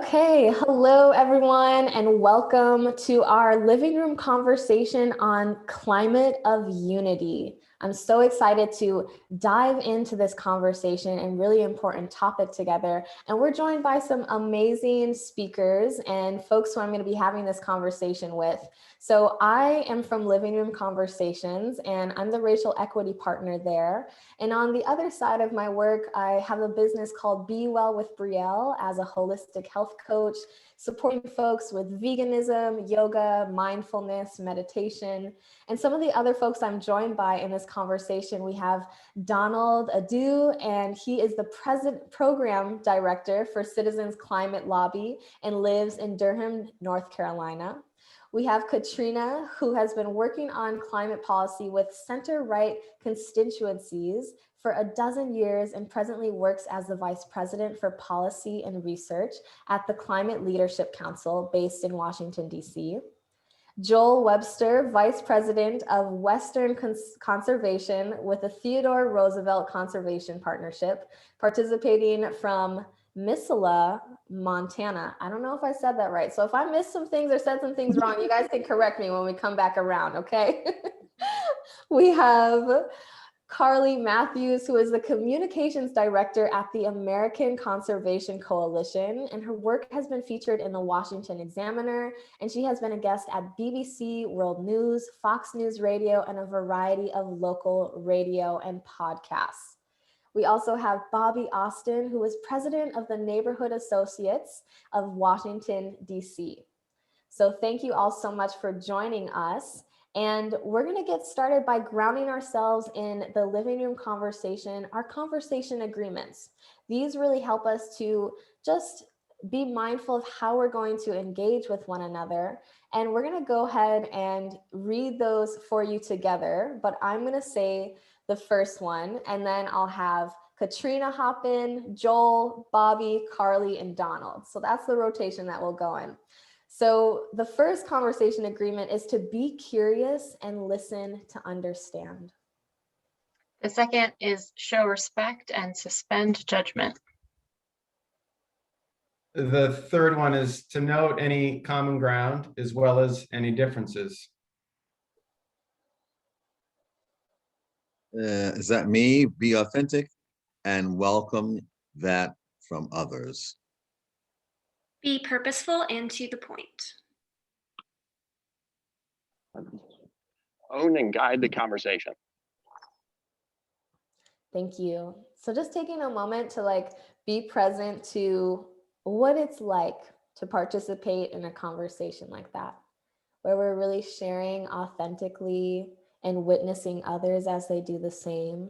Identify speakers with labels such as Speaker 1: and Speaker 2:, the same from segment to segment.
Speaker 1: Okay, hello everyone, and welcome to our living room conversation on climate of unity. I'm so excited to dive into this conversation and really important topic together. And we're joined by some amazing speakers and folks who I'm going to be having this conversation with. So I am from Living Room Conversations, and I'm the racial equity partner there. And on the other side of my work, I have a business called Be Well with Brielle as a holistic health coach, supporting folks with veganism, yoga, mindfulness, meditation. And some of the other folks I'm joined by in this conversation, we have Donald Adu, and he is the program director for Citizens Climate Lobby and lives in Durham, North Carolina. We have Katrina, who has been working on climate policy with center-right constituencies for a dozen years and presently works as the Vice President for Policy and Research at the Climate Leadership Council based in Washington, D.C. Joel Webster, Vice President of Western Conservation with the Theodore Roosevelt Conservation Partnership, participating from Missoula, Montana. I don't know if I said that right. So if I missed some things or said some things wrong, you guys can correct me when we come back around, okay? We have Carly Matthews, who is the communications director at the American Conservation Coalition, and her work has been featured in the Washington Examiner, and she has been a guest at BBC World News, Fox News Radio, and a variety of local radio and podcasts. We also have Bobby Austin, who is president of the Neighborhood Associates of Washington, D.C. So thank you all so much for joining us. And we're going to get started by grounding ourselves in the living room conversation, our conversation agreements. These really help us to just be mindful of how we're going to engage with one another. And we're going to go ahead and read those for you together. But I'm going to say the first one, and then I'll have Katrina hop in, Joel, Bobby, Carly, and Donald. So that's the rotation that we'll go in. So the first conversation agreement is to be curious and listen to understand.
Speaker 2: The second is show respect and suspend judgment.
Speaker 3: The third one is to note any common ground as well as any differences.
Speaker 4: Is that me? Be authentic and welcome that from others.
Speaker 5: Be purposeful and to the point.
Speaker 6: Own and guide the conversation.
Speaker 1: Thank you. So just taking a moment to be present to what it's like to participate in a conversation like that, where we're really sharing authentically and witnessing others as they do the same,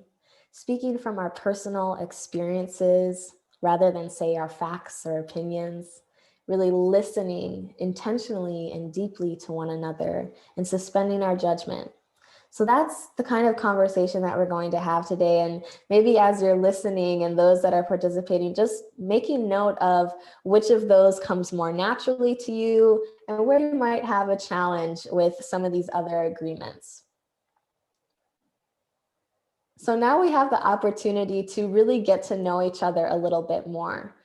Speaker 1: speaking from our personal experiences rather than say our facts or opinions, really listening intentionally and deeply to one another and suspending our judgment. So that's the kind of conversation that we're going to have today. And maybe as you're listening and those that are participating, just making note of which of those comes more naturally to you and where you might have a challenge with some of these other agreements. So now we have the opportunity to really get to know each other a little bit more.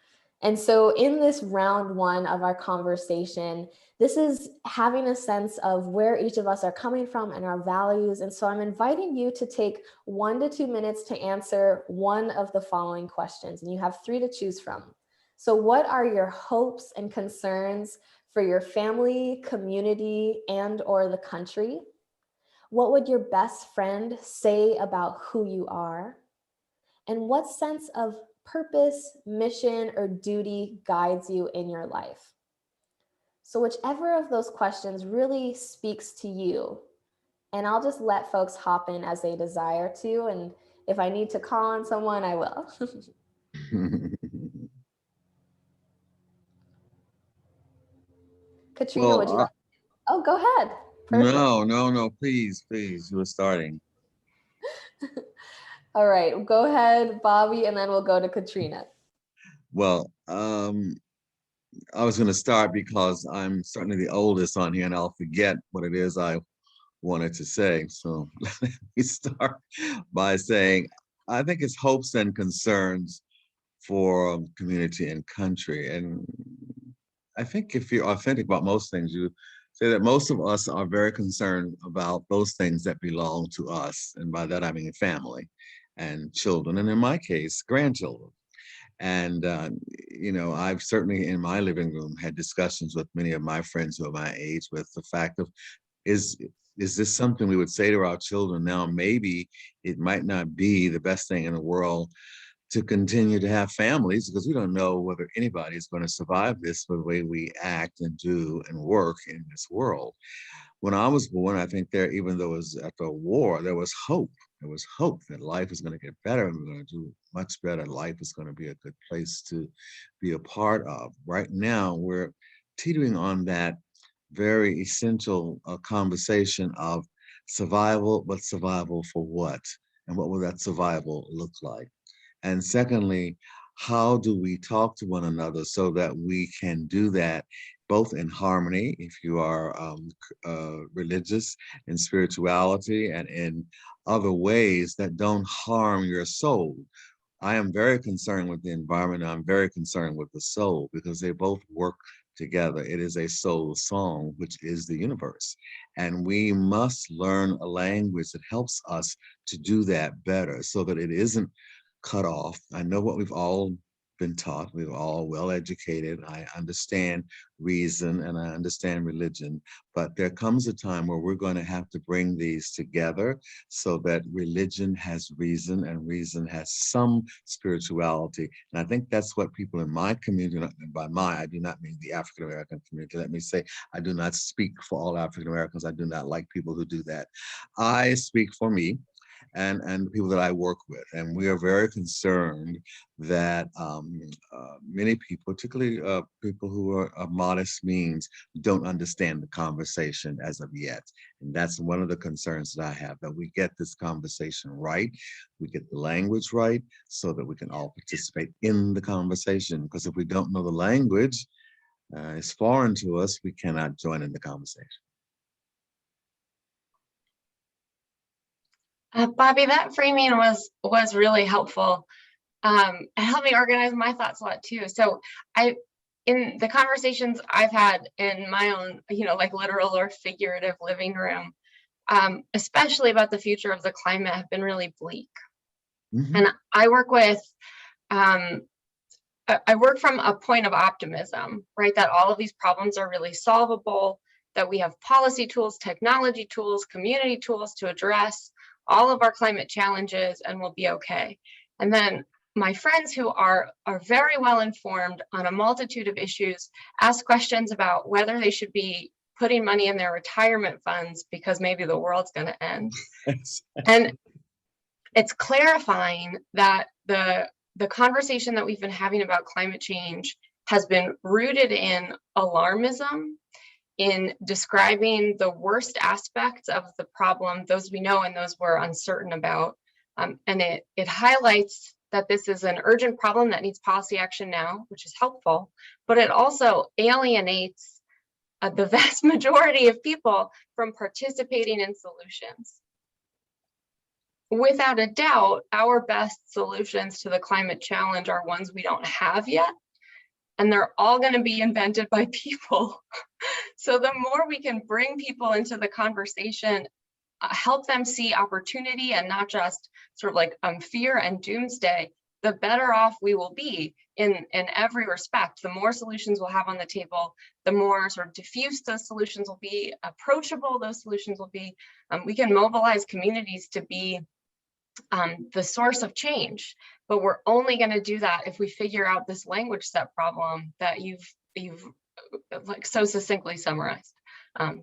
Speaker 1: And so in this round one of our conversation, this is having a sense of where each of us are coming from and our values. And so I'm inviting you to take 1 to 2 minutes to answer one of the following questions. And you have 3 to choose from. So what are your hopes and concerns for your family, community, and or the country? What would your best friend say about who you are? And what sense of purpose, mission, or duty guides you in your life? So whichever of those questions really speaks to you, and I'll just let folks hop in as they desire to, and if I need to call on someone, I will. Katrina,
Speaker 4: Well,
Speaker 1: would you like? Oh, go ahead. Perfect.
Speaker 4: No, please. You were starting.
Speaker 1: All right, go ahead, Bobby, and then we'll go to Katrina.
Speaker 4: Well, I was going to start because I'm certainly the oldest on here and I'll forget what it is I wanted to say. So let me start by saying, I think it's hopes and concerns for community and country. And I think if you're authentic about most things, you say that most of us are very concerned about those things that belong to us. And by that, I mean family and children. And in my case, grandchildren. And, I've certainly in my living room had discussions with many of my friends who are my age with the fact of, is, is this something we would say to our children now? Maybe it might not be the best thing in the world to continue to have families because we don't know whether anybody is going to survive this the way we act and do and work in this world. When I was born, I think even though it was after a war, there was hope. There was hope that life is going to get better and we're going to do much better. Life is going to be a good place to be a part of. Right now, we're teetering on that very essential conversation of survival, but survival for what? And what will that survival look like? And secondly, how do we talk to one another so that we can do that both in harmony, if you are religious, in spirituality, and in other ways that don't harm your soul. I am very concerned with the environment. I'm very concerned with the soul because they both work together. It is a soul song, which is the universe. And we must learn a language that helps us to do that better so that it isn't cut off. I know what we've all been taught. We're all well educated. I understand reason and I understand religion, but there comes a time where we're going to have to bring these together so that religion has reason and reason has some spirituality. And I think that's what people in my community, and by my, I do not mean the African American community. Let me say, I do not speak for all African Americans. I do not like people who do that. I speak for me and the people that I work with. And we are very concerned that many people, particularly people who are of modest means, don't understand the conversation as of yet. And that's one of the concerns that I have, that we get this conversation right, we get the language right, so that we can all participate in the conversation. Because if we don't know the language, it's foreign to us, we cannot join in the conversation.
Speaker 2: Bobby, that framing was really helpful. And helped me organize my thoughts a lot too. So in the conversations I've had in my own, like literal or figurative living room, especially about the future of the climate, have been really bleak. Mm-hmm. And I work from a point of optimism, right? That all of these problems are really solvable, that we have policy tools, technology tools, community tools to address all of our climate challenges, and we'll be okay. And then my friends who are very well informed on a multitude of issues ask questions about whether they should be putting money in their retirement funds because maybe the world's going to end. And it's clarifying that the conversation that we've been having about climate change has been rooted in alarmism, in describing the worst aspects of the problem, those we know and those we're uncertain about. And it highlights that this is an urgent problem that needs policy action now, which is helpful, but it also alienates the vast majority of people from participating in solutions. Without a doubt, our best solutions to the climate challenge are ones we don't have yet, and they're all going to be invented by people. So the more we can bring people into the conversation, help them see opportunity and not just sort of like fear and doomsday, the better off we will be in every respect. The more solutions we'll have on the table, the more sort of diffuse those solutions will be, approachable those solutions will be. We can mobilize communities to be the source of change, but we're only going to do that if we figure out this language set problem that you've like so succinctly summarized.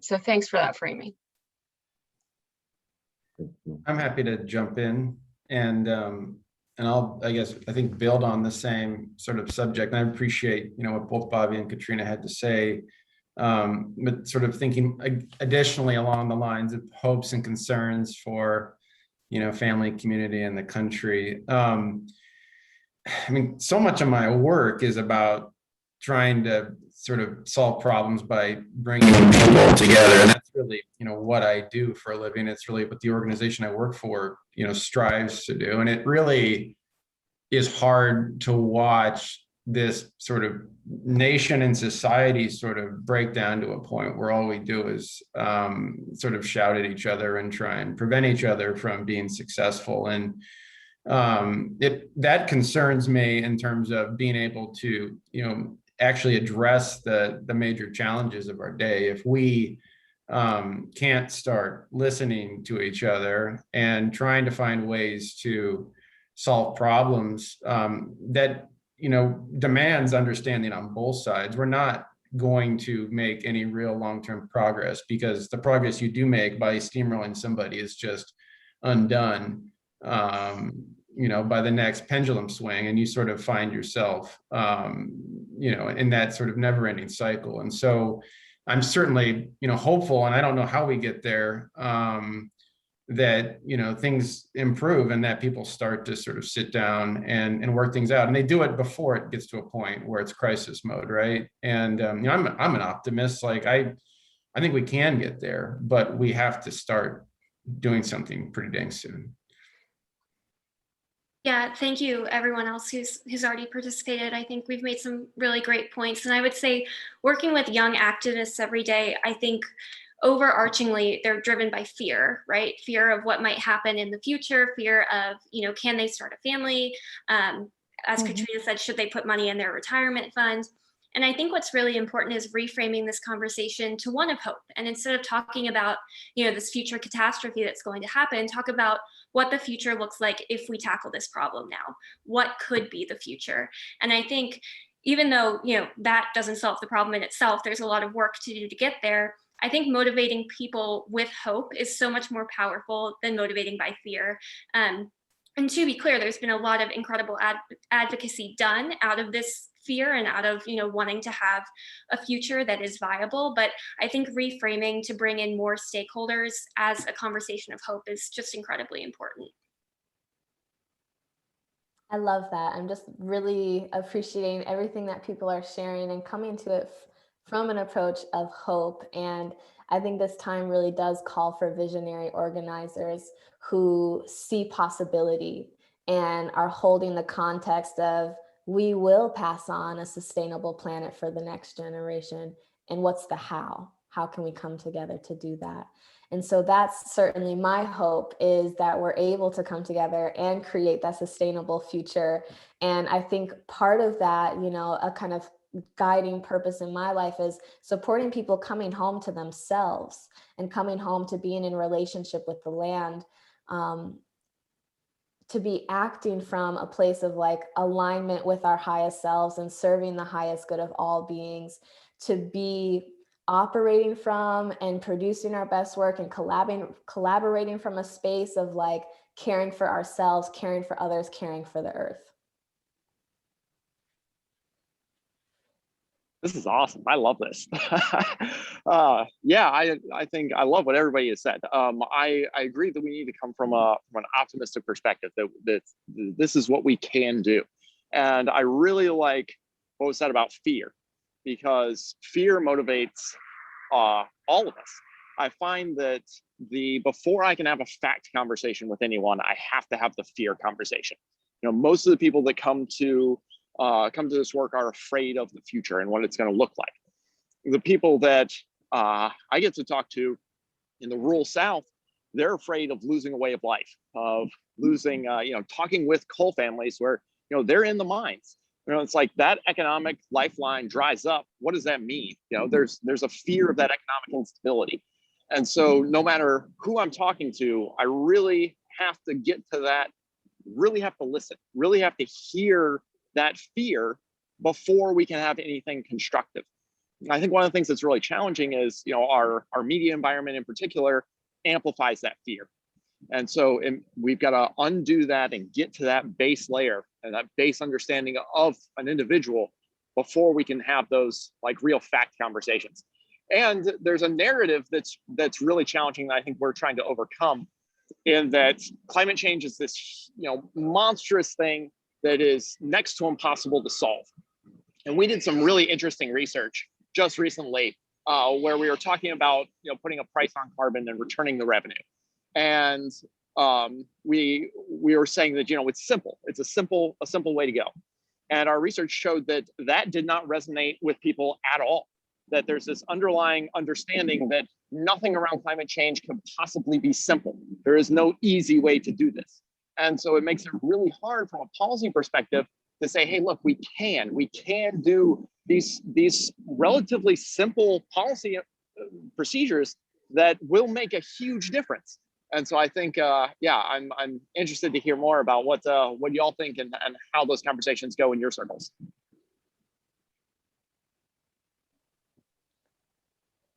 Speaker 2: So thanks for that framing.
Speaker 3: I'm happy to jump in and I think build on the same sort of subject. And I appreciate, what both Bobby and Katrina had to say, but sort of thinking additionally along the lines of hopes and concerns for, family, community, and the country. So much of my work is about trying to sort of solve problems by bringing people together. And that's really, what I do for a living. It's really what the organization I work for, strives to do. And it really is hard to watch this sort of nation and society sort of break down to a point where all we do is sort of shout at each other and try and prevent each other from being successful. And that concerns me in terms of being able to, actually address the major challenges of our day. If we can't start listening to each other and trying to find ways to solve problems that demands understanding on both sides, we're not going to make any real long-term progress, because the progress you do make by steamrolling somebody is just undone by the next pendulum swing, and you sort of find yourself in that sort of never-ending cycle. And so I'm certainly hopeful, and I don't know how we get there, that things improve and that people start to sort of sit down and work things out, and they do it before it gets to a point where it's crisis mode, right? And I'm an optimist. Like I think we can get there, but we have to start doing something pretty dang soon.
Speaker 5: Yeah, thank you everyone else who's already participated. I think we've made some really great points. And I would say working with young activists every day, I think overarchingly they're driven by fear, right? Fear of what might happen in the future, fear of, can they start a family? As Katrina said, should they put money in their retirement fund? And I think what's really important is reframing this conversation to one of hope. And instead of talking about, this future catastrophe that's going to happen, talk about what the future looks like if we tackle this problem now. What could be the future? And I think even though, that doesn't solve the problem in itself, there's a lot of work to do to get there. I think motivating people with hope is so much more powerful than motivating by fear. And to be clear, there's been a lot of incredible advocacy done out of this fear and out of wanting to have a future that is viable. But I think reframing to bring in more stakeholders as a conversation of hope is just incredibly important.
Speaker 1: I love that. I'm just really appreciating everything that people are sharing and coming to it from an approach of hope. And I think this time really does call for visionary organizers who see possibility and are holding the context of, we will pass on a sustainable planet for the next generation. And what's the how? How can we come together to do that? And so that's certainly my hope, is that we're able to come together and create that sustainable future. And I think part of that, a kind of guiding purpose in my life is supporting people coming home to themselves and coming home to being in relationship with the land, to be acting from a place of like alignment with our highest selves and serving the highest good of all beings, to be operating from and producing our best work and collaborating from a space of like caring for ourselves, caring for others, caring for the earth.
Speaker 6: This is awesome. I love this. Yeah, I think I love what everybody has said. I agree that we need to come from an optimistic perspective, that this is what we can do. And I really like what was said about fear, because fear motivates all of us. I find that before I can have a fact conversation with anyone, I have to have the fear conversation. Most of the people that come to this work are afraid of the future and what it's going to look like. The people that I get to talk to in the rural South, they're afraid of losing a way of life, of losing, talking with coal families where, they're in the mines. It's like that economic lifeline dries up. What does that mean? There's a fear of that economic instability. And so no matter who I'm talking to, I really have to get to that, really have to listen, really have to hear that fear before we can have anything constructive. I think one of the things that's really challenging is, our media environment in particular amplifies that fear. And so we've got to undo that and get to that base layer and that base understanding of an individual before we can have those like real fact conversations. And there's a narrative that's really challenging that I think we're trying to overcome, in that climate change is this, monstrous thing that is next to impossible to solve. And we did some really interesting research just recently where we were talking about, putting a price on carbon and returning the revenue. And we were saying that, it's simple. It's a simple way to go. And our research showed that that did not resonate with people at all, that there's this underlying understanding that nothing around climate change can possibly be simple. There is no easy way to do this. And so it makes it really hard from a policy perspective to say, hey, look, we can do these relatively simple policy procedures that will make a huge difference. And so I think, yeah, I'm interested to hear more about what y'all think and how those conversations go in your circles.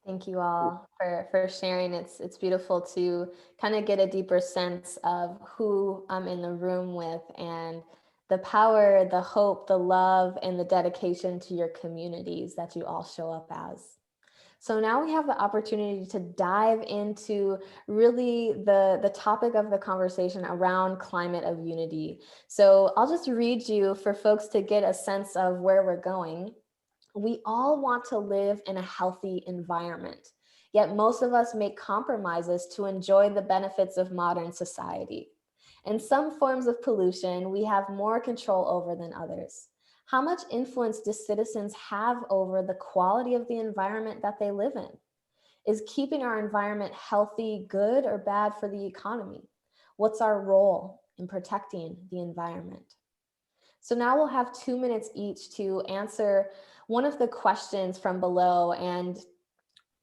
Speaker 1: Thank you all for sharing. It's beautiful to kind of get a deeper sense of who I'm in the room with and the power, the hope, the love, and the dedication to your communities that you all show up as. So now we have the opportunity to dive into really the topic of the conversation around climate of unity. So I'll just read you for folks to get a sense of where we're going. We all want to live in a healthy environment, yet most of us make compromises to enjoy the benefits of modern society. In some forms of pollution, we have more control over than others. How much influence do citizens have over the quality of the environment that they live in? Is keeping our environment healthy good or bad for the economy? What's our role in protecting the environment? So now we'll have 2 minutes each to answer one of the questions from below, and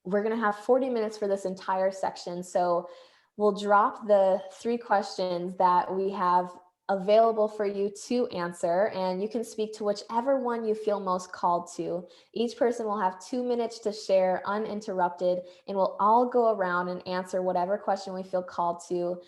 Speaker 1: we're going to have 40 minutes for this entire section. So we'll drop the 3 questions that we have available for you to answer, and you can speak to whichever one you feel most called to. Each person will have 2 minutes to share uninterrupted, and we'll all go around and answer whatever question we feel called to.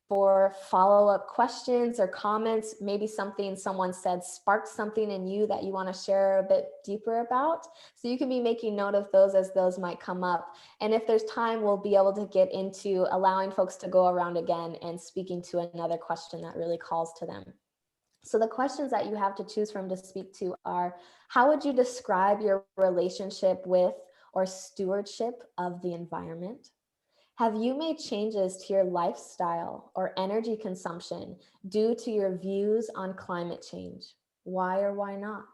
Speaker 1: For follow-up questions or comments, maybe something someone said sparked something in you that you want to share a bit deeper about. So you can be making note of those as those might come up. And if there's time, we'll be able to get into allowing folks to go around again and speaking to another question that really calls to them. So the questions that you have to choose from to speak to are, how would you describe your relationship with or stewardship of the environment? Have you made changes to your lifestyle or energy consumption due to your views on climate change? Why or why not?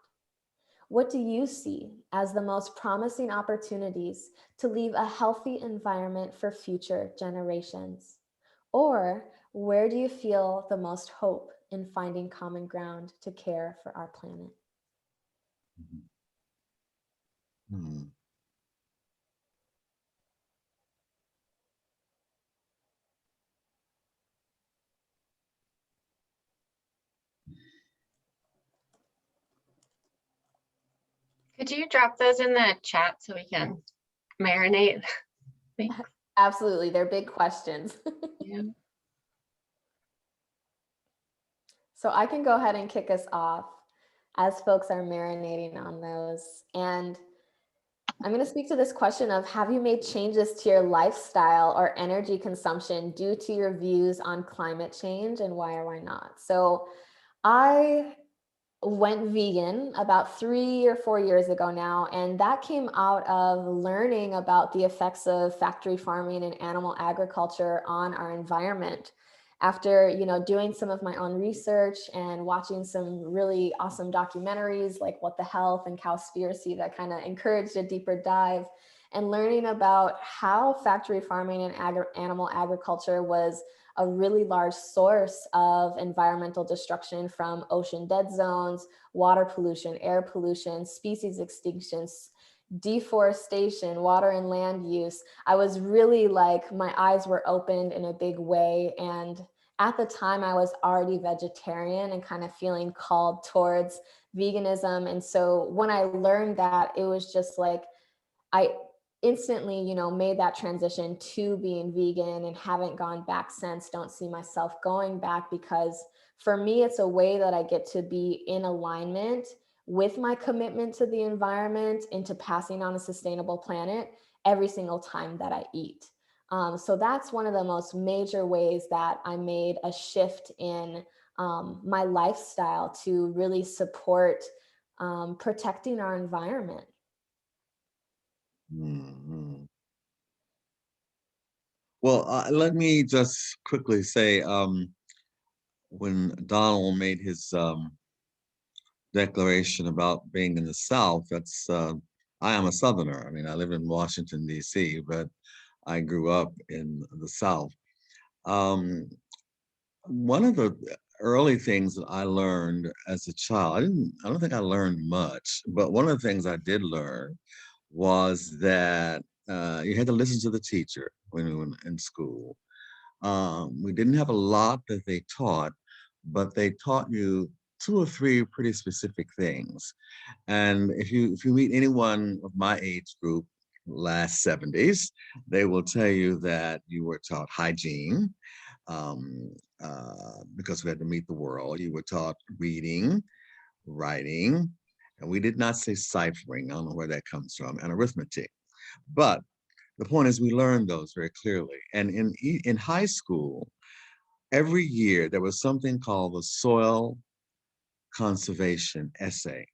Speaker 1: What do you see as the most promising opportunities to leave a healthy environment for future generations? Or where do you feel the most hope in finding common ground to care for our planet?
Speaker 4: Hmm.
Speaker 2: Could you drop those in the chat so we can marinate? Thanks.
Speaker 1: Absolutely, they're big questions.
Speaker 2: Yeah.
Speaker 1: So I can go ahead and kick us off as folks are marinating on those. And I'm going to speak to this question of, have you made changes to your lifestyle or energy consumption due to your views on climate change, and why or why not? So I went vegan about 3 or 4 years ago now, and that came out of learning about the effects of factory farming and animal agriculture on our environment. After doing some of my own research and watching some really awesome documentaries like What the Health and Cowspiracy that kind of encouraged a deeper dive, and learning about how factory farming and animal agriculture was a really large source of environmental destruction, from ocean dead zones, water pollution, air pollution, species extinctions, deforestation, water and land use. I was really like, my eyes were opened in a big way. And at the time I was already vegetarian and kind of feeling called towards veganism. And so when I learned that, it was just like, I instantly, made that transition to being vegan and haven't gone back since. Don't see myself going back, because for me, it's a way that I get to be in alignment with my commitment to the environment and to passing on a sustainable planet every single time that I eat. So that's one of the most major ways that I made a shift in my lifestyle to really support protecting our environment.
Speaker 4: Hmm. Well, let me just quickly say, when Donald made his declaration about being in the South, that's I am a Southerner. I mean, I live in Washington, D.C., but I grew up in the South. Um, One of the early things that I learned as a child, I don't think I learned much, but one of the things I did learn was that you had to listen to the teacher when we were in school. We didn't have a lot that they taught, but they taught you two or three pretty specific things. And if you meet anyone of my age group, last 70s, they will tell you that you were taught hygiene, um, because we had to meet the world. You were taught reading, writing, and we did not say ciphering. I don't know where that comes from, and arithmetic. But the point is, we learned those very clearly. And in high school, every year there was something called the soil conservation essay.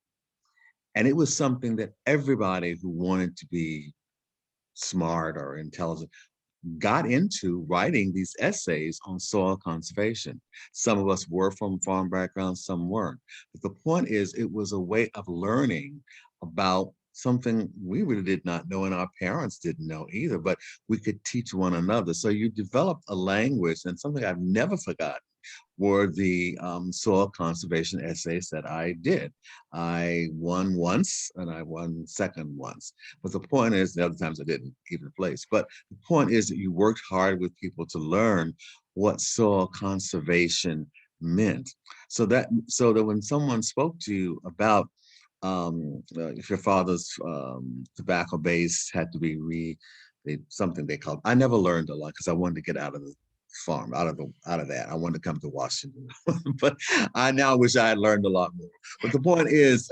Speaker 4: And it was something that everybody who wanted to be smart or intelligent got into writing these essays on soil conservation. Some of us were from farm backgrounds, some weren't. But the point is, it was a way of learning about something we really did not know and our parents didn't know either, but we could teach one another. So you developed a language, and something I've never forgotten were the soil conservation essays that I did. I won once and I won second once. But the point is, the other times I didn't even place. But the point is that you worked hard with people to learn what soil conservation meant. So that when someone spoke to you about if your father's tobacco base had to be something they called, I never learned a lot because I wanted to get out of the farm, out of that. I wanted to come to Washington, but I now wish I had learned a lot more. But the point is,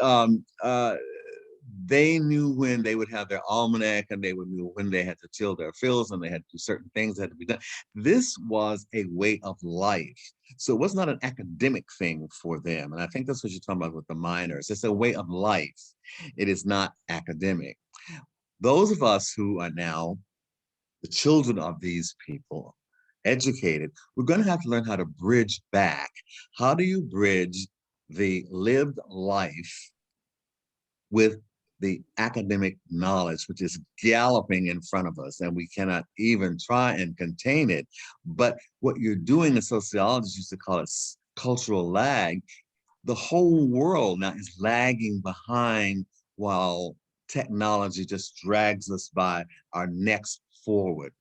Speaker 4: they knew when they would have their almanac, and they would know when they had to till their fields, and they had to do certain things that had to be done. This was a way of life. So it was not an academic thing for them. And I think that's what you're talking about with the minors. It's a way of life. It is not academic. Those of us who are now the children of these people, educated, we're going to have to learn how to bridge back. How do you bridge the lived life with the academic knowledge, which is galloping in front of us, and we cannot even try and contain it? But what you're doing, the sociologists used to call it cultural lag. The whole world now is lagging behind while technology just drags us by our necks forward.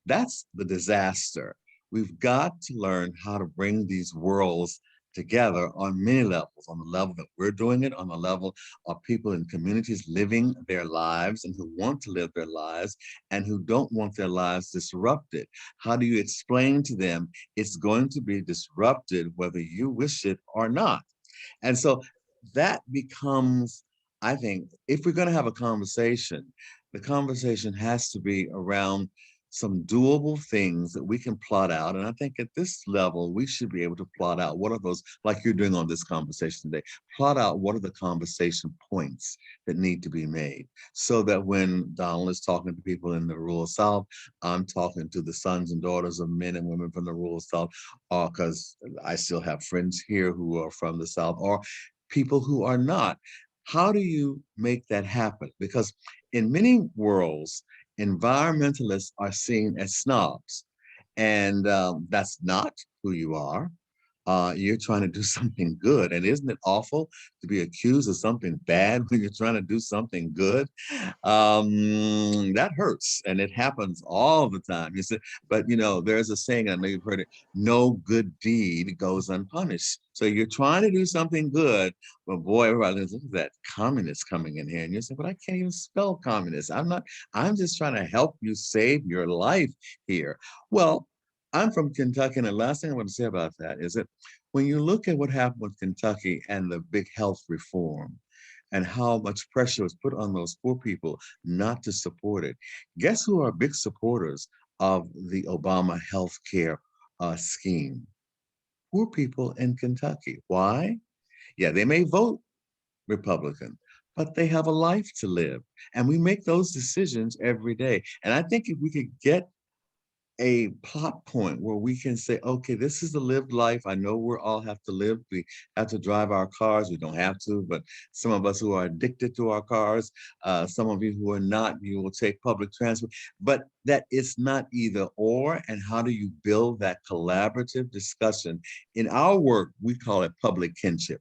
Speaker 4: That's the disaster. We've got to learn how to bring these worlds together on many levels, on the level that we're doing it, on the level of people in communities living their lives and who want to live their lives and who don't want their lives disrupted. How do you explain to them it's going to be disrupted whether you wish it or not? And so that becomes, I think, if we're going to have a conversation, the conversation has to be around some doable things that we can plot out. And I think at this level, we should be able to plot out what are those, like you're doing on this conversation today, plot out what are the conversation points that need to be made so that when Donald is talking to people in the rural South, I'm talking to the sons and daughters of men and women from the rural South, because I still have friends here who are from the South, or people who are not. How do you make that happen? Because in many worlds, environmentalists are seen as snobs, and that's not who you are. You're trying to do something good, and isn't it awful to be accused of something bad when you're trying to do something good? That hurts, and it happens all the time. You see, but there's a saying, I know you've heard it: no good deed goes unpunished. So you're trying to do something good, but boy, everybody looks at that communist coming in here, and you say, "But I can't even spell communist. I'm not. I'm just trying to help you save your life here." Well, I'm from Kentucky, and the last thing I want to say about that is that when you look at what happened with Kentucky and the big health reform and how much pressure was put on those poor people not to support it, guess who are big supporters of the Obama health care scheme? Poor people in Kentucky. Why? Yeah, they may vote Republican, but they have a life to live. And we make those decisions every day. And I think if we could get a plot point where we can say, okay, this is a lived life. I know we all have to live. We have to drive our cars. We don't have to, but some of us who are addicted to our cars, some of you who are not, you will take public transport, but that it's not either or. And how do you build that collaborative discussion? In our work, we call it public kinship.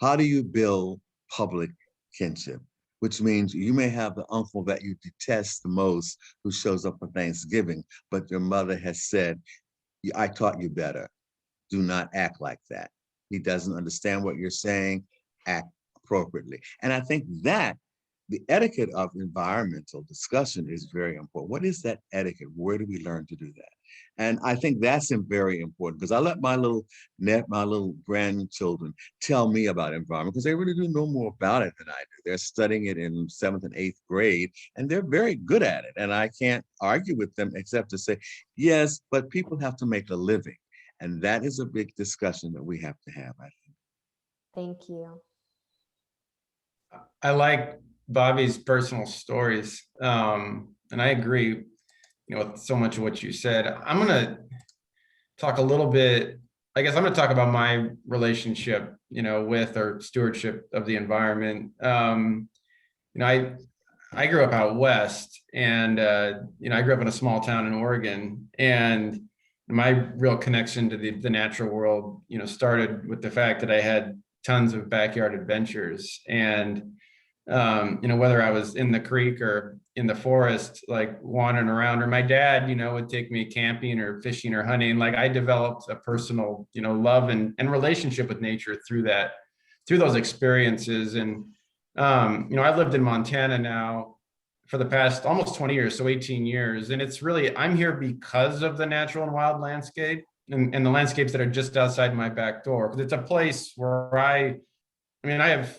Speaker 4: How do you build public kinship? Which means you may have the uncle that you detest the most who shows up for Thanksgiving, but your mother has said, I taught you better. Do not act like that. He doesn't understand what you're saying, act appropriately. And I think that the etiquette of environmental discussion is very important. What is that etiquette? Where do we learn to do that? And I think that's very important because I let my little grandchildren tell me about environment because they really do know more about it than I do. They're studying it in 7th and 8th grade, and they're very good at it. And I can't argue with them except to say, yes, but people have to make a living. And that is a big discussion that we have to have, I think.
Speaker 1: Thank you.
Speaker 3: I like Bobby's personal stories. And I agree, with so much of what you said. I'm going to talk a little bit, I guess I'm going to talk about my relationship, with or stewardship of the environment. I grew up out west and, I grew up in a small town in Oregon, and my real connection to the natural world, started with the fact that I had tons of backyard adventures. And whether I was in the creek or in the forest, like wandering around, or my dad, would take me camping or fishing or hunting. Like I developed a personal, love and relationship with nature through those experiences. And, I've lived in Montana now for the past almost 20 years, so 18 years. And it's really, I'm here because of the natural and wild landscape and the landscapes that are just outside my back door. Because it's a place where I have,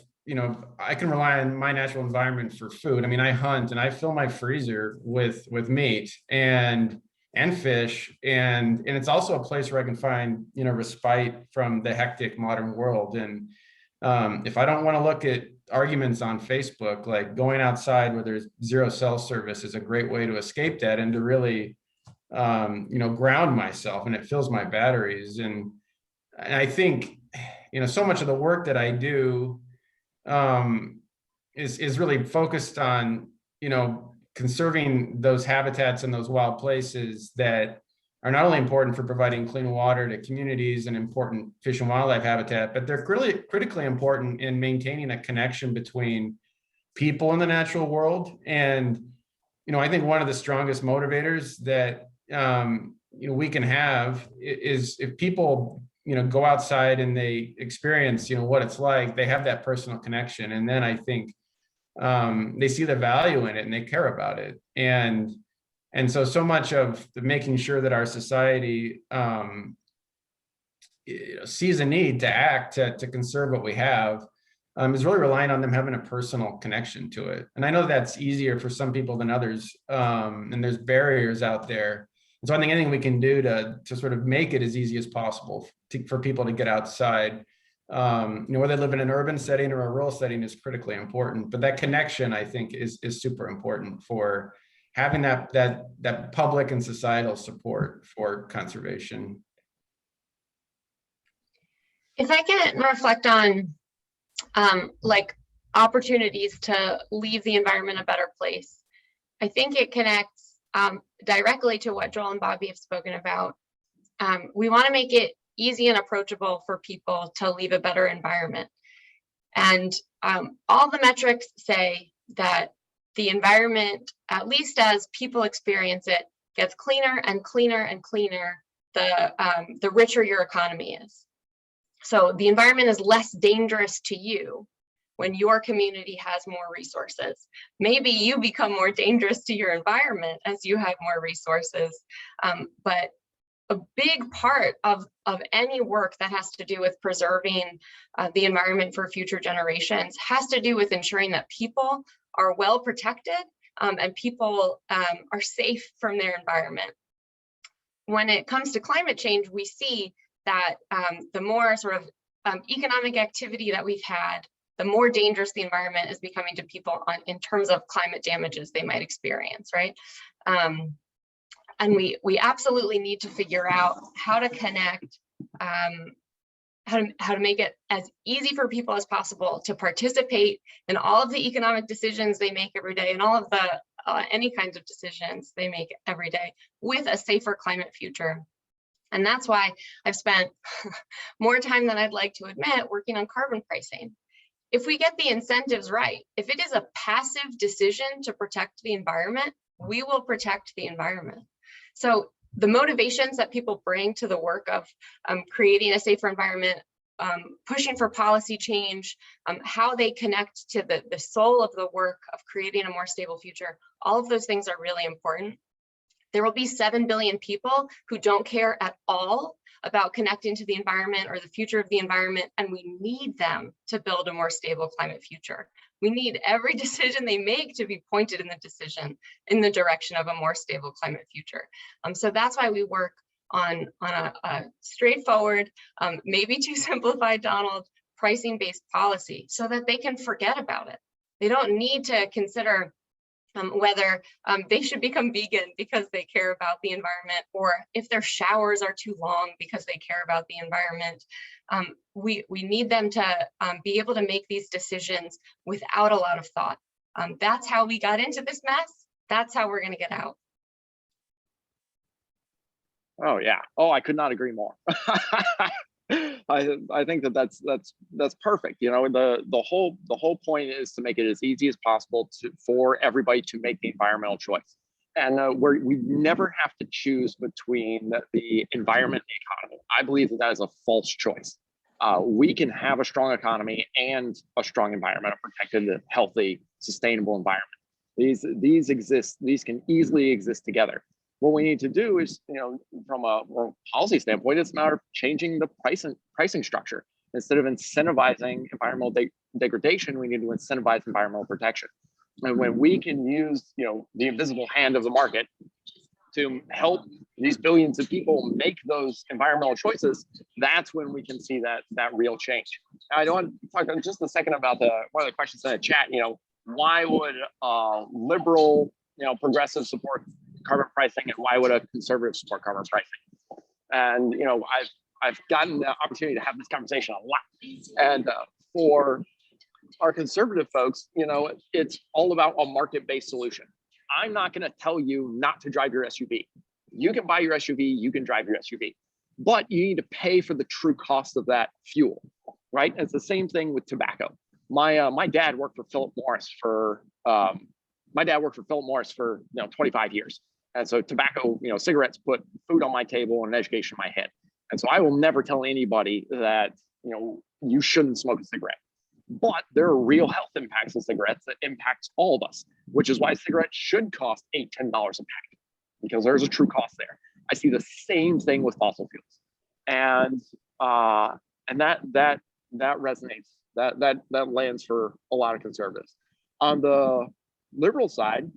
Speaker 3: I can rely on my natural environment for food. I hunt and I fill my freezer with meat and fish. And it's also a place where I can find, respite from the hectic modern world. And if I don't want to look at arguments on Facebook, like going outside where there's zero cell service is a great way to escape that and to really, ground myself, and it fills my batteries. And I think, so much of the work that I do is really focused on, conserving those habitats and those wild places that are not only important for providing clean water to communities and important fish and wildlife habitat, but they're really critically important in maintaining a connection between people in the natural world. And, I think one of the strongest motivators that, we can have is if people, go outside and they experience, what it's like, they have that personal connection. And then I think they see the value in it and they care about it. And so much of the making sure that our society sees a need to act to conserve what we have is really relying on them having a personal connection to it. And I know that's easier for some people than others, and there's barriers out there. And so I think anything we can do to sort of make it as easy as possible for people to get outside, whether they live in an urban setting or a rural setting, is critically important. But that connection, I think, is super important for having that public and societal support for conservation.
Speaker 2: If I can reflect on like opportunities to leave the environment a better place, I think it connects directly to what Joel and Bobby have spoken about. We want to make it easy and approachable for people to leave a better environment. And all the metrics say that the environment, at least as people experience it, gets cleaner and cleaner and cleaner the richer your economy is. So the environment is less dangerous to you when your community has more resources. Maybe you become more dangerous to your environment as you have more resources. But a big part of any work that has to do with preserving the environment for future generations has to do with ensuring that people are well protected and people are safe from their environment. When it comes to climate change, we see that the more sort of economic activity that we've had, the more dangerous the environment is becoming to people in terms of climate damages they might experience, right? And we absolutely need to figure out how to connect, how to make it as easy for people as possible to participate in all of the economic decisions they make every day and all of the any kinds of decisions they make every day with a safer climate future. And that's why I've spent more time than I'd like to admit working on carbon pricing. If we get the incentives right, if it is a passive decision to protect the environment, we will protect the environment. So the motivations that people bring to the work of creating a safer environment, pushing for policy change, how they connect to the soul of the work of creating a more stable future, all of those things are really important. There will be 7 billion people who don't care at all about connecting to the environment or the future of the environment, and we need them to build a more stable climate future. We need every decision they make to be pointed in the direction of a more stable climate future. So that's why we work on a straightforward, maybe too simplified, Donald, pricing-based policy so that they can forget about it. They don't need to consider whether they should become vegan because they care about the environment, or if their showers are too long because they care about the environment. We need them to be able to make these decisions without a lot of thought. That's how we got into this mess. That's how we're going to get out.
Speaker 6: Oh yeah. Oh, I could not agree more. I think that's perfect. You know, the whole point is to make it as easy as possible for everybody to make the environmental choice, and we never have to choose between the environment and the economy. I believe that is a false choice. We can have a strong economy and a strong environment, a protected, healthy, sustainable environment. These exist. These can easily exist together. What we need to do is, you know, from a policy standpoint, it's a matter of changing the pricing structure. Instead of incentivizing environmental degradation, we need to incentivize environmental protection. And when we can use, you know, the invisible hand of the market to help these billions of people make those environmental choices, that's when we can see that real change. Now, I want to talk just a second about one of the questions in the chat. You know, why would liberal, you know, progressive support carbon pricing, and why would a conservative support carbon pricing? And you know, I've gotten the opportunity to have this conversation a lot. And for our conservative folks, you know, it's all about a market-based solution. I'm not going to tell you not to drive your SUV. You can buy your SUV, you can drive your SUV, but you need to pay for the true cost of that fuel, right? It's the same thing with tobacco. My dad worked for Philip Morris for 25 years. And so tobacco, you know, cigarettes put food on my table and an education in my head. And so I will never tell anybody that, you know, you shouldn't smoke a cigarette. But there are real health impacts of cigarettes that impacts all of us, which is why cigarettes should cost $8, $10 a pack, because there's a true cost there. I see the same thing with fossil fuels. And that resonates, that lands for a lot of conservatives. On the liberal side,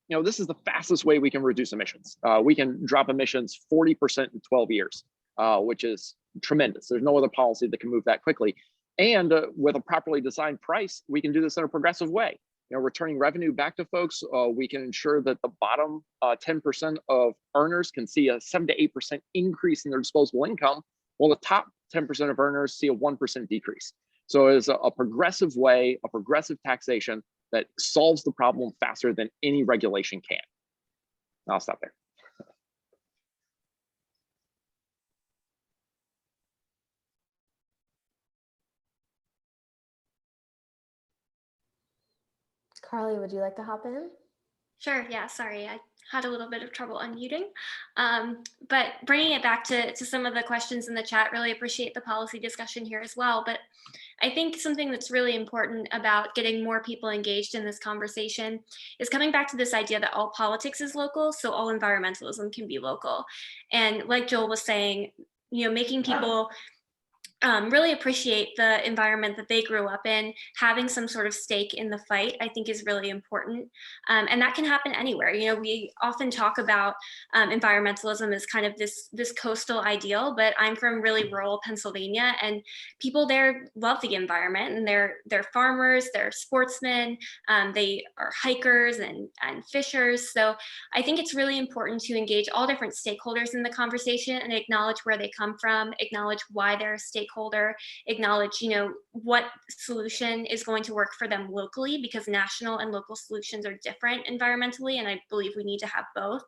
Speaker 6: you know, this is the fastest way we can reduce emissions. We can drop emissions 40% in 12 years, which is tremendous. There's no other policy that can move that quickly. And with a properly designed price, we can do this in a progressive way. You know, returning revenue back to folks, we can ensure that the bottom 10% of earners can see a 7 to 8% increase in their disposable income, while the top 10% of earners see a 1% decrease. So it's a progressive way, a progressive taxation that solves the problem faster than any regulation can. I'll stop there.
Speaker 1: Carly, would you like to hop in?
Speaker 5: Sure, yeah, sorry, I had a little bit of trouble unmuting. But bringing it back to some of the questions in the chat, really appreciate the policy discussion here as well. But I think something that's really important about getting more people engaged in this conversation is coming back to this idea that all politics is local, so all environmentalism can be local. And like Joel was saying, you know, making people really appreciate the environment that they grew up in. Having some sort of stake in the fight, I think, is really important. And that can happen anywhere. You know, we often talk about environmentalism as kind of this coastal ideal, but I'm from really rural Pennsylvania, and people there love the environment, and they're farmers, they're sportsmen, they are hikers and fishers. So I think it's really important to engage all different stakeholders in the conversation and acknowledge where they come from, acknowledge why they're a stakeholder, acknowledge, you know, what solution is going to work for them locally, because national and local solutions are different environmentally, and I believe we need to have both.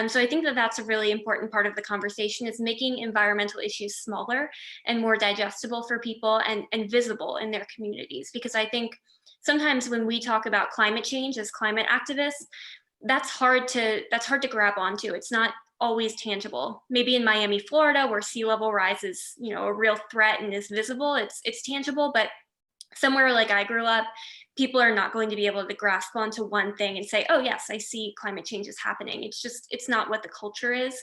Speaker 5: So I think that that's a really important part of the conversation, is making environmental issues smaller and more digestible for people and visible in their communities. Because I think sometimes when we talk about climate change as climate activists, that's hard to grab onto. It's not always tangible. Maybe in Miami, Florida, where sea level rise is, you know, a real threat and is visible, it's tangible. But somewhere like I grew up, people are not going to be able to grasp onto one thing and say, oh yes, I see climate change is happening. It's not what the culture is.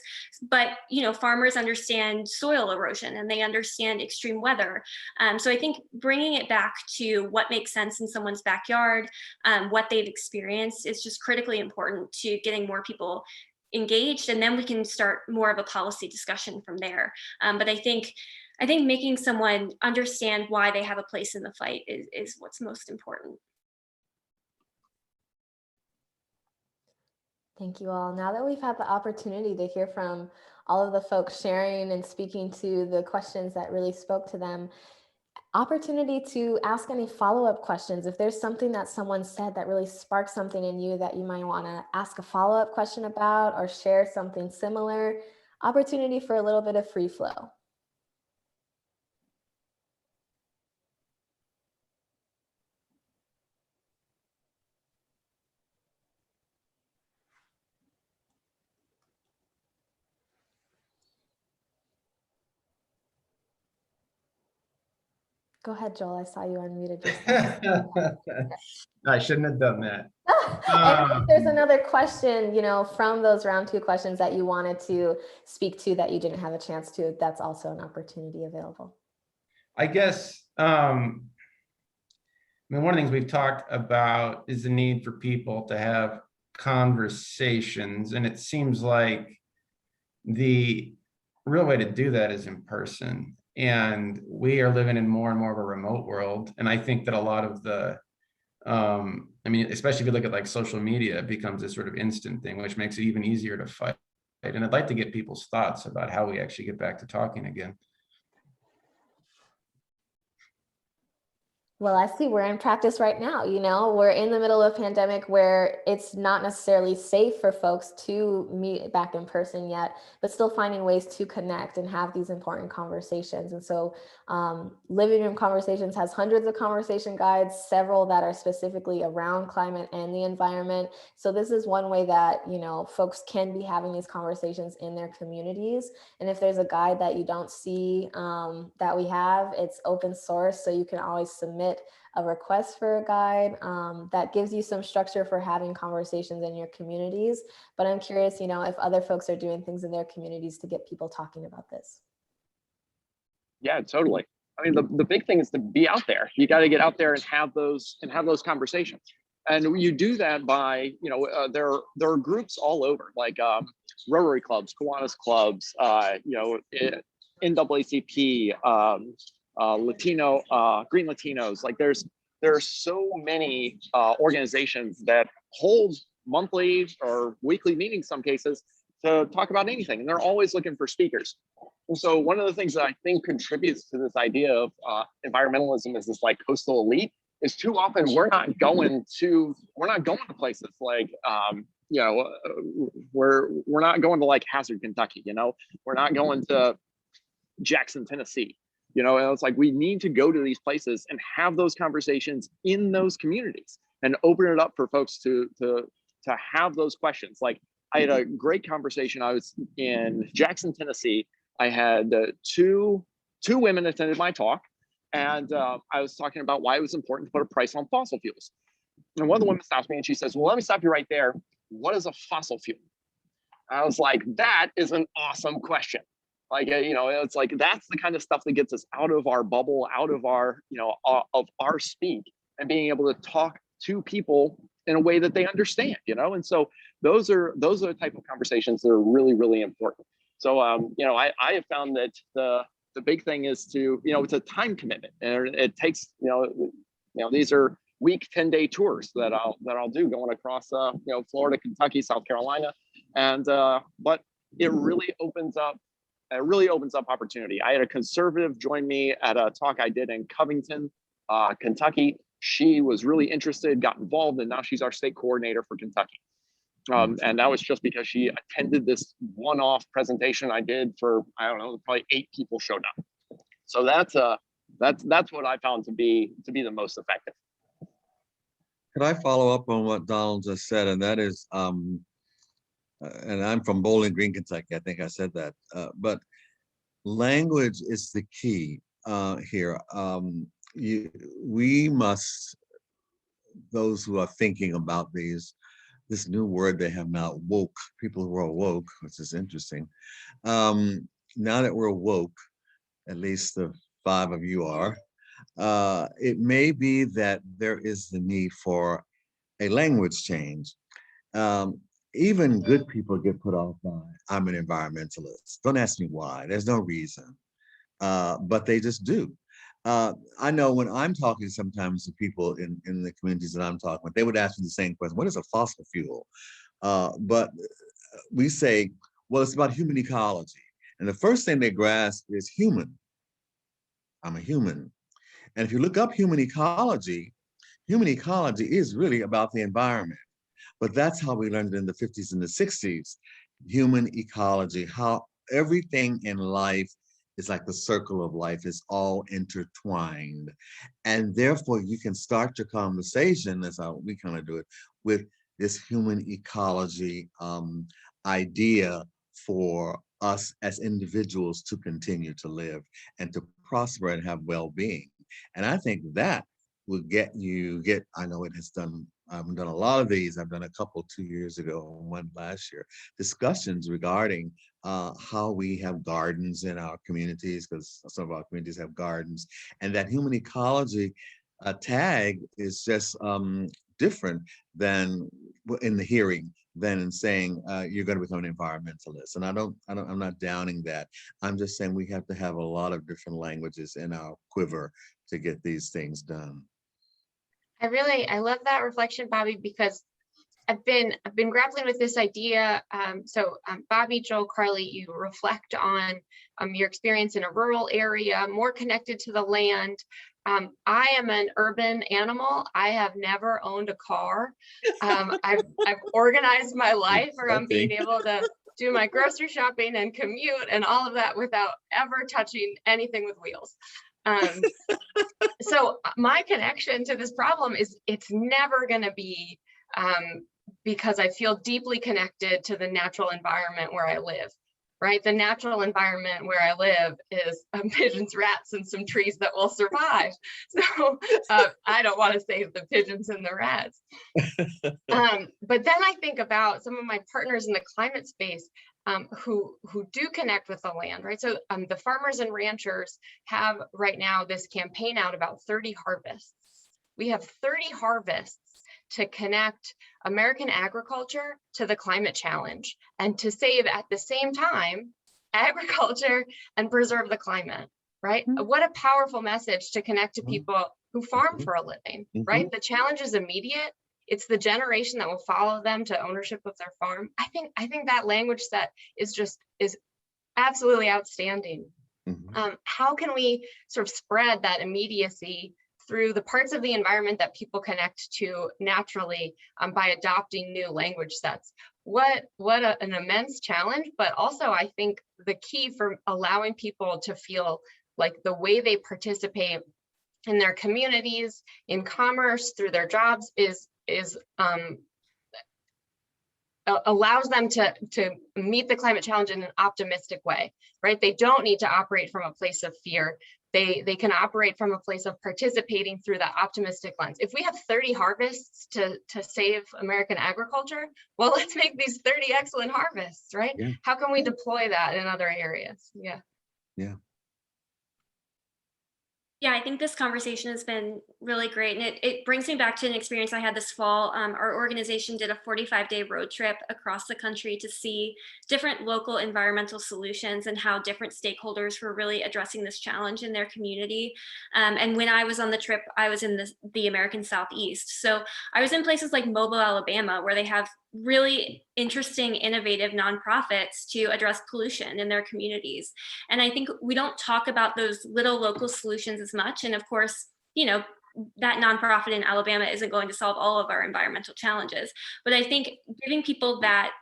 Speaker 5: But, you know, farmers understand soil erosion and they understand extreme weather. So I think bringing it back to what makes sense in someone's backyard, what they've experienced, is just critically important to getting more people engaged, and then we can start more of a policy discussion from there. But I think making someone understand why they have a place in the fight is what's most important.
Speaker 1: Thank you all. Now that we've had the opportunity to hear from all of the folks sharing and speaking to the questions that really spoke to them, opportunity to ask any follow-up questions. If there's something that someone said that really sparked something in you that you might want to ask a follow-up question about, or share something similar, opportunity for a little bit of free flow. Go ahead, Joel. I saw you unmuted yourself.
Speaker 3: I shouldn't have done that.
Speaker 1: And if there's another question, you know, from those round 2 questions that you wanted to speak to that you didn't have a chance to, that's also an opportunity available.
Speaker 3: I guess, I mean, one of the things we've talked about is the need for people to have conversations. And it seems like the real way to do that is in person. And we are living in more and more of a remote world. And I think that a lot of the, I mean, especially if you look at like social media, it becomes this sort of instant thing, which makes it even easier to fight. And I'd like to get people's thoughts about how we actually get back to talking again.
Speaker 1: Well, I see we're in practice right now. You know, we're in the middle of a pandemic where it's not necessarily safe for folks to meet back in person yet, but still finding ways to connect and have these important conversations. And so Living Room Conversations has hundreds of conversation guides, several that are specifically around climate and the environment. So this is one way that, you know, folks can be having these conversations in their communities. And if there's a guide that you don't see that we have, it's open source. So you can always submit a request for a guide that gives you some structure for having conversations in your communities. But I'm curious, you know, if other folks are doing things in their communities to get people talking about this.
Speaker 6: Yeah, totally. I mean, the big thing is to be out there. You got to get out there and have those conversations. And you do that by, you know, there are groups all over, like Rotary clubs, Kiwanis clubs, you know, NAACP, Latino, Green Latinos. Like there are so many organizations that hold monthly or weekly meetings, some cases, to talk about anything, and they're always looking for speakers. And so one of the things that I think contributes to this idea of environmentalism as this like coastal elite is too often we're not going to places like you know, we're not going to like Hazard, Kentucky, you know, we're not going to Jackson, Tennessee. You know, and it's like we need to go to these places and have those conversations in those communities and open it up for folks to have those questions. Like I had a great conversation. I was in Jackson, Tennessee. I had two women attended my talk, and I was talking about why it was important to put a price on fossil fuels. And one of the women stops me and she says, "Well, let me stop you right there. What is a fossil fuel?" I was like, "That is an awesome question." It's like that's the kind of stuff that gets us out of our bubble, out of our, of our speak, and being able to talk to people in a way that they understand, and so those are the type of conversations that are really, really important. So I have found that the big thing is to, it's a time commitment, and it takes, these are week 10-day tours that I'll do going across Florida, Kentucky, South Carolina, and but it really opens up opportunity. I had a conservative join me at a talk I did in Covington, Kentucky. She was really interested, got involved, and now she's our state coordinator for Kentucky. And that was just because she attended this one-off presentation I did for, I don't know, probably 8 people showed up. So that's what I found to be the most effective.
Speaker 4: Could I follow up on what Donald just said? And that is, and I'm from Bowling Green, Kentucky. I think I said that. But language is the key here. We must, those who are thinking about this new word they have now, woke, people who are woke, which is interesting. Now that we're woke, at least the 5 of you are, it may be that there is the need for a language change. Even good people get put off by, I'm an environmentalist. Don't ask me why, there's no reason, but they just do. I know when I'm talking sometimes to people in the communities that I'm talking with, they would ask me the same question, what is a fossil fuel? But we say, well, it's about human ecology. And the first thing they grasp is human. I'm a human. And if you look up human ecology is really about the environment. But that's how we learned it in the 50s and the 60s, human ecology, how everything in life is like the circle of life, is all intertwined. And therefore you can start your conversation, that's how we kind of do it, with this human ecology idea for us as individuals to continue to live and to prosper and have well-being. And I think that will I know it has done, I've done a lot of these. I've done a couple 2 years ago and one last year, discussions regarding how we have gardens in our communities, because some of our communities have gardens, and that human ecology tag is just different than in the hearing than in saying you're going to become an environmentalist. And I'm not downing that. I'm just saying we have to have a lot of different languages in our quiver to get these things done.
Speaker 2: I love that reflection, Bobby, because I've been grappling with this idea. Bobby, Joel, Carly, you reflect on your experience in a rural area, more connected to the land. I am an urban animal. I have never owned a car. I've organized my life around being able to do my grocery shopping and commute and all of that without ever touching anything with wheels. So my connection to this problem is it's never going to be because I feel deeply connected to the natural environment where I live, right? The natural environment where I live is pigeons, rats, and some trees that will survive. So I don't want to save the pigeons and the rats. But then I think about some of my partners in the climate space who do connect with the land, right? So the farmers and ranchers have right now this campaign out about 30 harvests. We have 30 harvests to connect American agriculture to the climate challenge and to save at the same time agriculture and preserve the climate, right? Mm-hmm. What a powerful message to connect to people who farm for a living, right? The challenge is immediate. It's the generation that will follow them to ownership of their farm. I think that language set is absolutely outstanding. How can we sort of spread that immediacy through the parts of the environment that people connect to naturally by adopting new language sets? What an immense challenge, but also I think the key for allowing people to feel like the way they participate in their communities, in commerce, through their jobs allows them to meet the climate challenge in an optimistic way, right? They don't need to operate from a place of fear. They can operate from a place of participating through that optimistic lens. If we have 30 harvests to save American agriculture, well, let's make these 30 excellent harvests, right?
Speaker 4: Yeah.
Speaker 2: How can we deploy that in other areas? Yeah.
Speaker 4: Yeah.
Speaker 5: Yeah, I think this conversation has been really great. And it brings me back to an experience I had this fall. Our organization did a 45-day road trip across the country to see different local environmental solutions and how different stakeholders were really addressing this challenge in their community. And when I was on the trip, I was in the American Southeast. So I was in places like Mobile, Alabama, where they have really interesting, innovative nonprofits to address pollution in their communities. And I think we don't talk about those little local solutions as much. And of course, that nonprofit in Alabama isn't going to solve all of our environmental challenges. But I think giving people that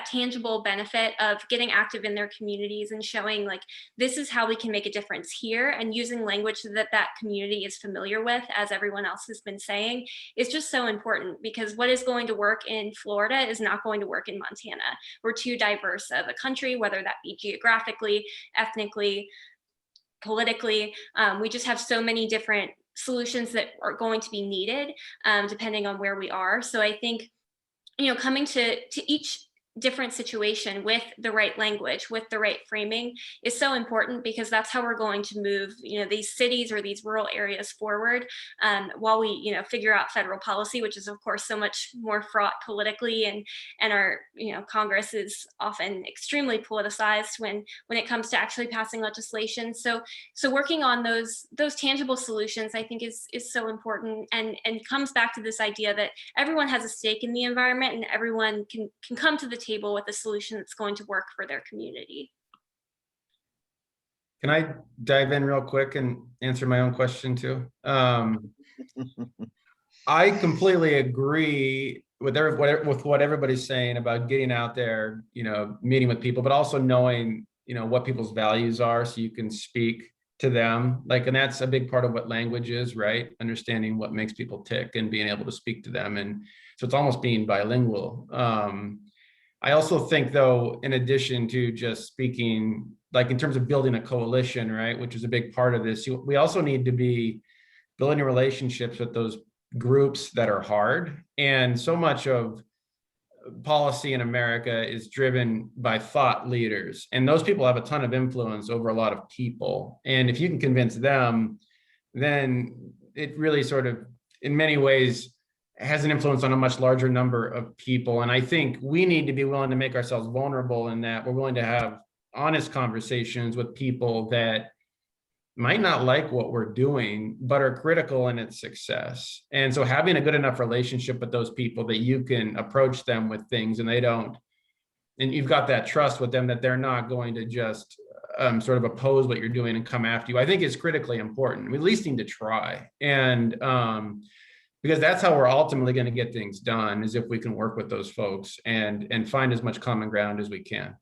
Speaker 5: tangible benefit of getting active in their communities and showing like, this is how we can make a difference here, and using language that community is familiar with, as everyone else has been saying, is just so important, because what is going to work in Florida is not going to work in Montana. We're too diverse of a country, whether that be geographically, ethnically, politically. We just have so many different solutions that are going to be needed depending on where we are. So I think, coming to each different situation with the right language, with the right framing, is so important, because that's how we're going to move, these cities or these rural areas forward, while we, figure out federal policy, which is of course so much more fraught politically, and our, Congress is often extremely politicized when it comes to actually passing legislation. So working on those tangible solutions, I think is so important, and comes back to this idea that everyone has a stake in the environment, and everyone can come to the table with a solution that's going to work for their community.
Speaker 3: Can I dive in real quick and answer my own question too? I completely agree with what everybody's saying about getting out there, meeting with people, but also knowing, what people's values are, so you can speak to them. And that's a big part of what language is, right? Understanding what makes people tick and being able to speak to them. And so it's almost being bilingual. I also think, though, in addition to just speaking, in terms of building a coalition, right, which is a big part of this, we also need to be building relationships with those groups that are hard. And so much of policy in America is driven by thought leaders, and those people have a ton of influence over a lot of people. And if you can convince them, then it really sort of, in many ways, has an influence on a much larger number of people. And I think we need to be willing to make ourselves vulnerable in that we're willing to have honest conversations with people that might not like what we're doing, but are critical in its success. And so having a good enough relationship with those people that you can approach them with things, and you've got that trust with them that they're not going to just sort of oppose what you're doing and come after you, I think is critically important. We at least need to try. And because that's how we're ultimately going to get things done, is if we can work with those folks and find as much common ground as we can.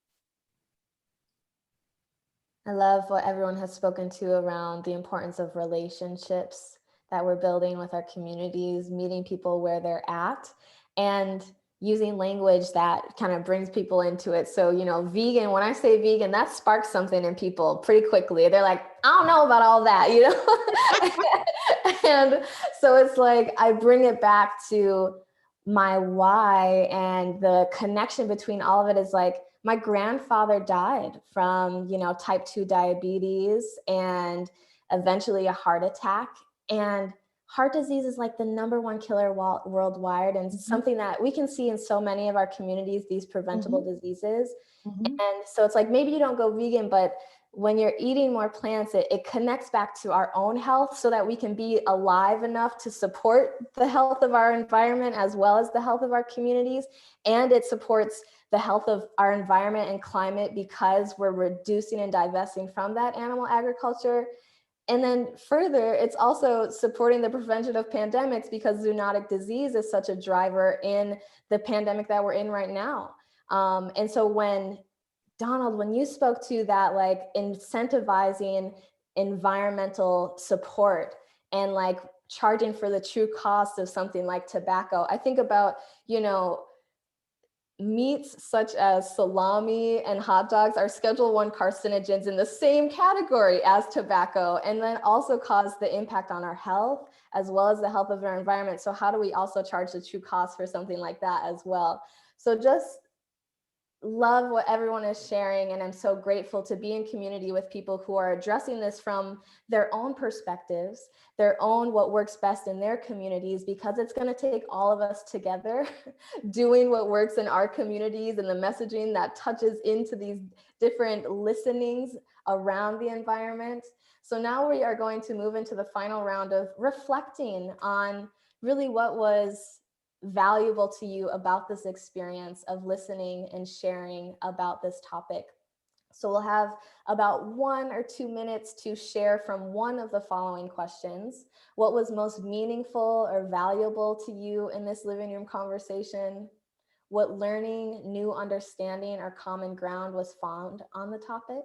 Speaker 1: I love what everyone has spoken to around the importance of relationships that we're building with our communities, meeting people where they're at, and using language that kind of brings people into it. So, vegan, when I say vegan, that sparks something in people pretty quickly. They're like, I don't know about all that, And so it's like, I bring it back to my why, and the connection between all of it is like, my grandfather died from, type 2 diabetes and eventually a heart attack. And heart disease is like the #1 killer worldwide, and something that we can see in so many of our communities, these preventable diseases. And so it's like, maybe you don't go vegan, but when you're eating more plants, it connects back to our own health, so that we can be alive enough to support the health of our environment as well as the health of our communities. And it supports the health of our environment and climate, because we're reducing and divesting from that animal agriculture. And then further, it's also supporting the prevention of pandemics, because zoonotic disease is such a driver in the pandemic that we're in right now. And so Donald, when you spoke to that, incentivizing environmental support and charging for the true cost of something like tobacco, I think about, meats such as salami and hot dogs are Schedule 1 carcinogens in the same category as tobacco, and then also cause the impact on our health as well as the health of our environment. So how do we also charge the true cost for something like that as well? So just love what everyone is sharing, and I'm so grateful to be in community with people who are addressing this from their own perspectives, their own what works best in their communities, because it's going to take all of us together doing what works in our communities and the messaging that touches into these different listenings around the environment. So now we are going to move into the final round of reflecting on really what was valuable to you about this experience of listening and sharing about this topic. So we'll have about 1 or 2 minutes to share from one of the following questions. What was most meaningful or valuable to you in this living room conversation? What learning, new understanding, or common ground was found on the topic?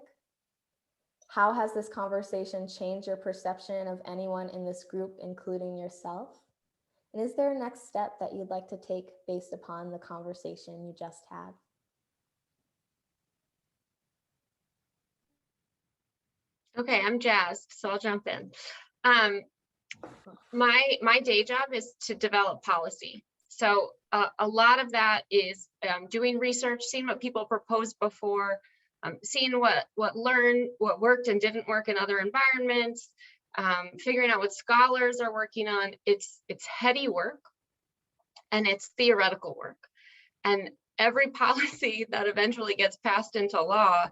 Speaker 1: How has this conversation changed your perception of anyone in this group, including yourself? And is there a next step that you'd like to take based upon the conversation you just had?
Speaker 2: Okay, I'm jazzed, so I'll jump in. My day job is to develop policy. So a lot of that is doing research, seeing what people proposed before, seeing what worked and didn't work in other environments, figuring out what scholars are working on. It's heady work and it's theoretical work. And every policy that eventually gets passed into law,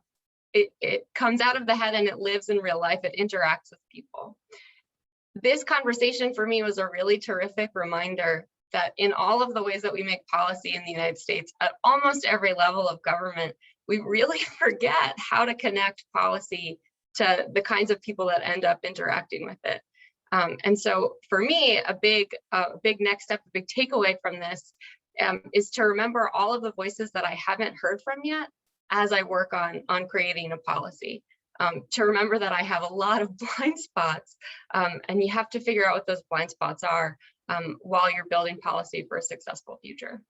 Speaker 2: it comes out of the head and it lives in real life. It interacts with people. This conversation for me was a really terrific reminder that in all of the ways that we make policy in the United States, at almost every level of government, we really forget how to connect policy to the kinds of people that end up interacting with it. And so for me, a big next step, a big takeaway from this is to remember all of the voices that I haven't heard from yet as I work on creating a policy. To remember that I have a lot of blind spots, and you have to figure out what those blind spots are while you're building policy for a successful future.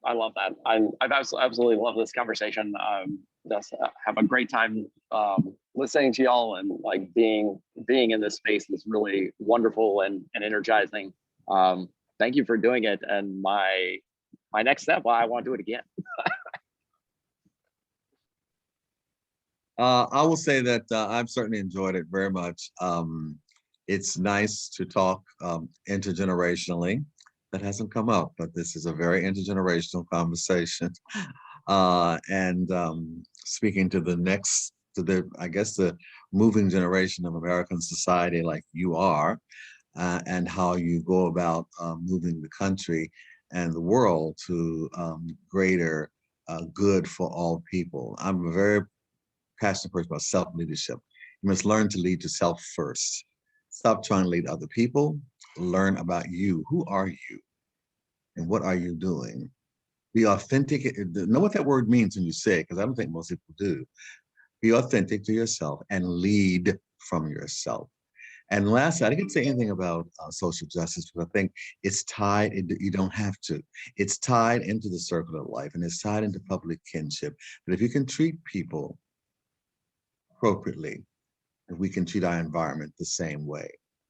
Speaker 6: I love that. I've absolutely love this conversation. Just have a great time listening to y'all, and like being in this space is really wonderful and energizing. Thank you for doing it. And my next step, I want to do it again.
Speaker 4: I will say that I've certainly enjoyed it very much. It's nice to talk intergenerationally. That hasn't come up, but this is a very intergenerational conversation. And speaking to I guess the moving generation of American society like you are, and how you go about moving the country and the world to greater good for all people. I'm a very passionate person about self-leadership. You must learn to lead yourself first. Stop trying to lead other people. Learn about you. Who are you? And what are you doing? Be authentic. Know what that word means when you say it, because I don't think most people do. Be authentic to yourself and lead from yourself. And lastly, I didn't say anything about social justice, because I think it's tied into, you don't have to. It's tied into the circle of life, and it's tied into public kinship. But if you can treat people appropriately, we can treat our environment the same way,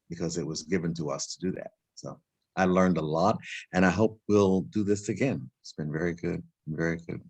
Speaker 4: because it was given to us to do that. So I learned a lot, and I hope we'll do this again. It's been very good, very good.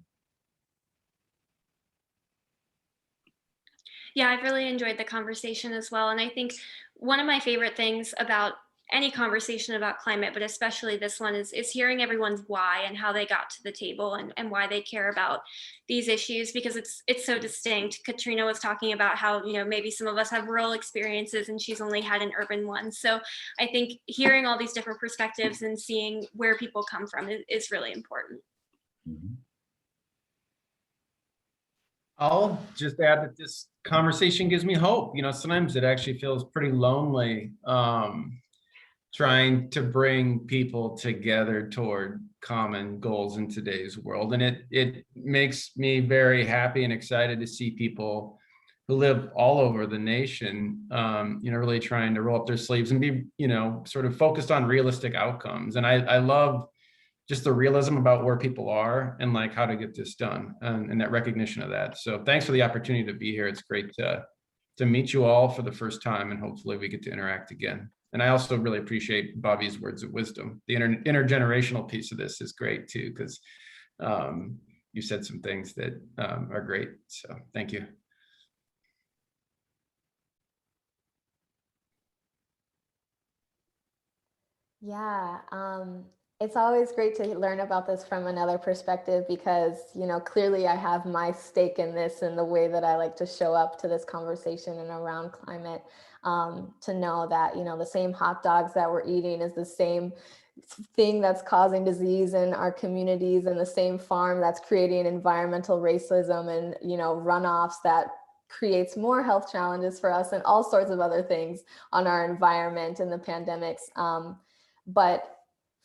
Speaker 5: Yeah, I've really enjoyed the conversation as well. And I think one of my favorite things about any conversation about climate, but especially this one, is hearing everyone's why and how they got to the table, and why they care about these issues, because it's so distinct. Katrina was talking about how, maybe some of us have rural experiences and she's only had an urban one. So I think hearing all these different perspectives and seeing where people come from is really important.
Speaker 4: Mm-hmm.
Speaker 3: I'll just add that this conversation gives me hope. Sometimes it actually feels pretty lonely. trying to bring people together toward common goals in today's world. And it makes me very happy and excited to see people who live all over the nation, really trying to roll up their sleeves and be, sort of focused on realistic outcomes. And I love just the realism about where people are and like how to get this done, and that recognition of that. So thanks for the opportunity to be here. It's great to meet you all for the first time, and hopefully we get to interact again. And I also really appreciate Bobby's words of wisdom. The intergenerational piece of this is great too, because you said some things that are great. So thank you.
Speaker 1: Yeah, it's always great to learn about this from another perspective because, clearly I have my stake in this and the way that I like to show up to this conversation and around climate, to know that, the same hot dogs that we're eating is the same thing that's causing disease in our communities, and the same farm that's creating environmental racism and, runoffs that creates more health challenges for us and all sorts of other things on our environment and the pandemics. But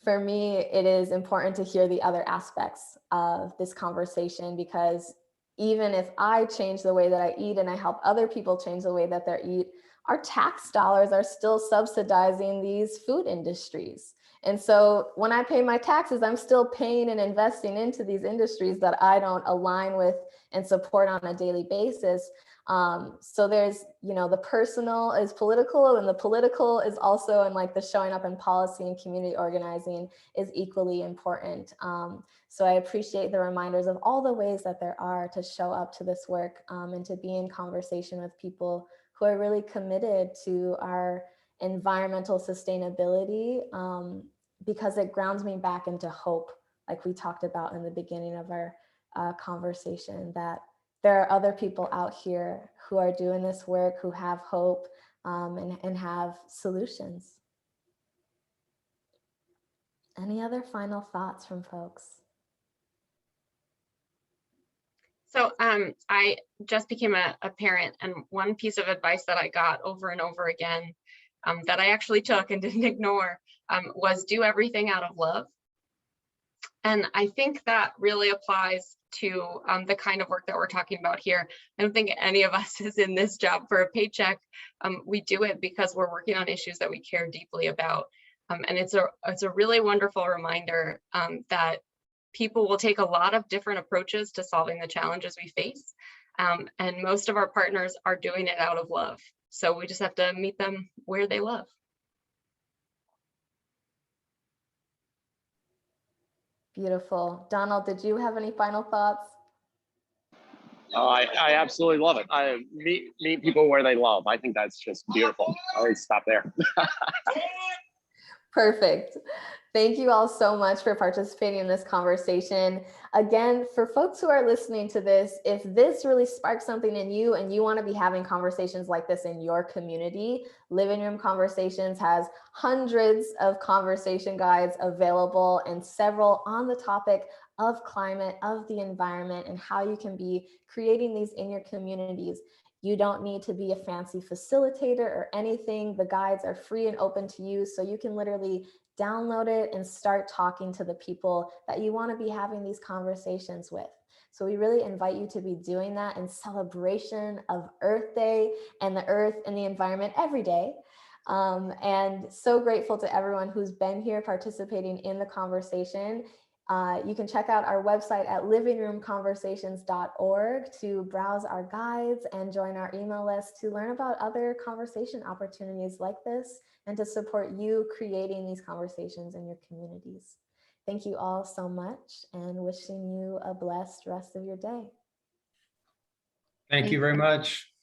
Speaker 1: for me, it is important to hear the other aspects of this conversation, because even if I change the way that I eat and I help other people change the way that they eat, our tax dollars are still subsidizing these food industries. And so when I pay my taxes, I'm still paying and investing into these industries that I don't align with and support on a daily basis. So there's, the personal is political, and the political is also, and like the showing up in policy and community organizing is equally important. So I appreciate the reminders of all the ways that there are to show up to this work, and to be in conversation with people who are really committed to our environmental sustainability, because it grounds me back into hope, like we talked about in the beginning of our conversation, that there are other people out here who are doing this work, who have hope, and have solutions. Any other final thoughts from folks?
Speaker 2: So I just became a parent, and one piece of advice that I got over and over again, that I actually took and didn't ignore, was do everything out of love. And I think that really applies to the kind of work that we're talking about here. I don't think any of us is in this job for a paycheck. We do it because we're working on issues that we care deeply about. And it's a really wonderful reminder that people will take a lot of different approaches to solving the challenges we face. And most of our partners are doing it out of love. So we just have to meet them where they love.
Speaker 1: Beautiful. Donald, did you have any final thoughts?
Speaker 6: I absolutely love it. I meet people where they love. I think that's just beautiful. All right, stop there.
Speaker 1: Perfect. Thank you all so much for participating in this conversation. Again, for folks who are listening to this, if this really sparks something in you and you want to be having conversations like this in your community, Living Room Conversations has hundreds of conversation guides available, and several on the topic of climate, of the environment, and how you can be creating these in your communities. You don't need to be a fancy facilitator or anything. The guides are free and open to you, so you can literally download it and start talking to the people that you want to be having these conversations with. So we really invite you to be doing that in celebration of Earth Day and the earth and the environment every day. And so grateful to everyone who's been here participating in the conversation. You can check out our website at livingroomconversations.org to browse our guides and join our email list to learn about other conversation opportunities like this and to support you creating these conversations in your communities. Thank you all so much, and wishing you a blessed rest of your day.
Speaker 3: Thank you very much.